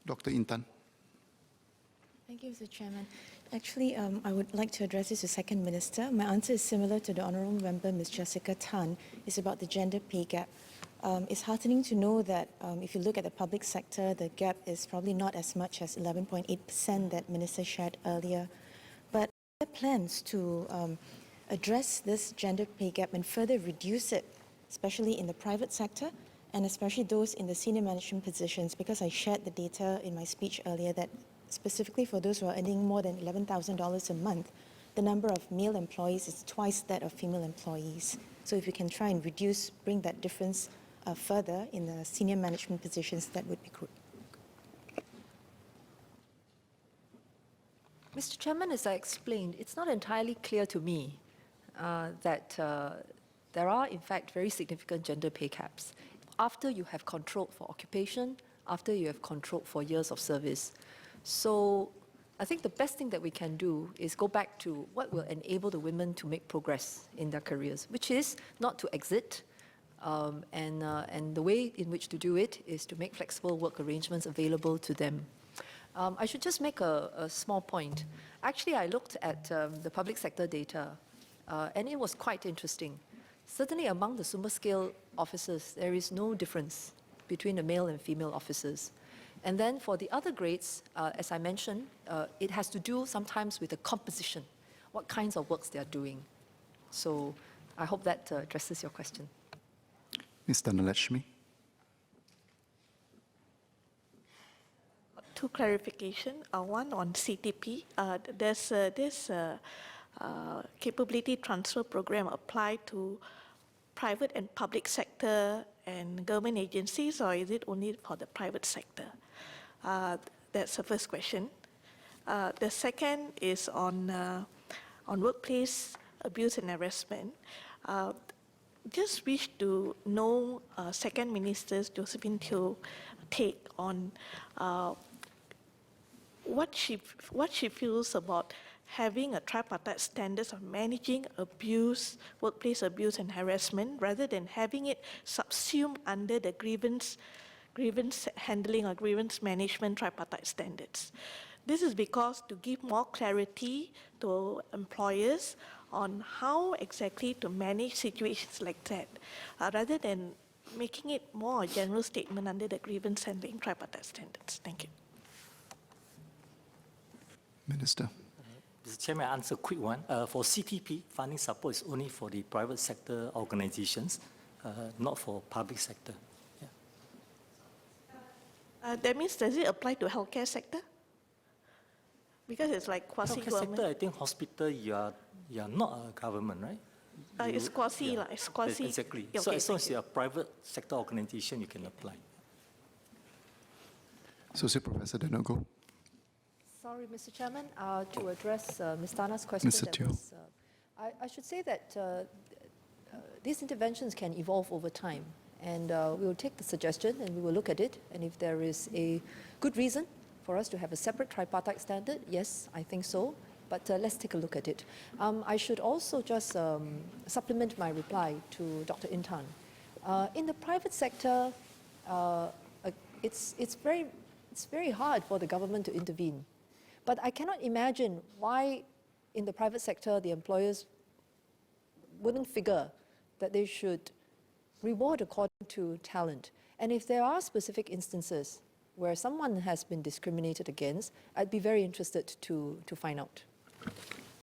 Dr. Intan. Thank you, Mr. Chairman. Actually, I would like to address this to Second Minister. My answer is similar to the Honourable Member, Ms. Jessica Tan. It's about the gender pay gap. It's heartening to know that if you look at the public sector, the gap is probably not as much as 11.8% that Minister shared earlier. But there are plans to address this gender pay gap and further reduce it, especially in the private sector and especially those in the senior management positions, because I shared the data in my speech earlier that specifically for those who are earning more than $11,000 a month, the number of male employees is twice that of female employees. So if we can try and reduce, bring that difference further in the senior management positions, that would be good. Mr. Chairman, as I explained, it's not entirely clear to me that there are, in fact, very significant gender pay caps after you have controlled for occupation, after you have controlled for years of service. So I think the best thing that we can do is go back to what will enable the women to make progress in their careers, which is not to exit, and the way in which to do it is to make flexible work arrangements available to them. I should just make a small point. Actually, I looked at the public sector data, and it was quite interesting. Certainly among the super-scale officers, there is no difference between the male and female officers. And then for the other grades, as I mentioned, it has to do sometimes with the composition, what kinds of works they are doing. So I hope that addresses your question. Ms. Dhanalakshmi. Two clarifications. One on CTP. Does this capability transfer program apply to private and public sector and government agencies, or is it only for the private sector? That's the first question. The second is on workplace abuse and harassment. Just wish to know Second Minister's Josephine Teo take on what she feels about having a tripartite standards of managing abuse, workplace abuse and harassment, rather than having it subsumed under the grievance handling or grievance management tripartite standards. This is because to give more clarity to employers on how exactly to manage situations like that, rather than making it more a general statement under the grievance handling tripartite standards. Thank you. Minister. Mr. Chairman, I answer a quick one. For CTP, funding support is only for the private sector organizations, not for public sector. Yeah. That means, does it apply to healthcare sector? Because it's like quasi-government. Healthcare sector, I think hospital, you are not a government, right? It's quasi, yeah. It's quasi. Exactly. Okay, so as long as you're a private sector organization, you can apply. Associate Professor Denogo. Sorry, Mr. Chairman, to address Ms. Tana's question, Mr. Teo. I should say that these interventions can evolve over time, and we will take the suggestion and we will look at it, and if there is a good reason for us to have a separate tripartite standard, yes, I think so, but let's take a look at it. I should also just supplement my reply to Dr. Intan. In the private sector, it's very hard for the government to intervene. But I cannot imagine why in the private sector the employers wouldn't figure that they should reward according to talent. And if there are specific instances where someone has been discriminated against, I'd be very interested to find out.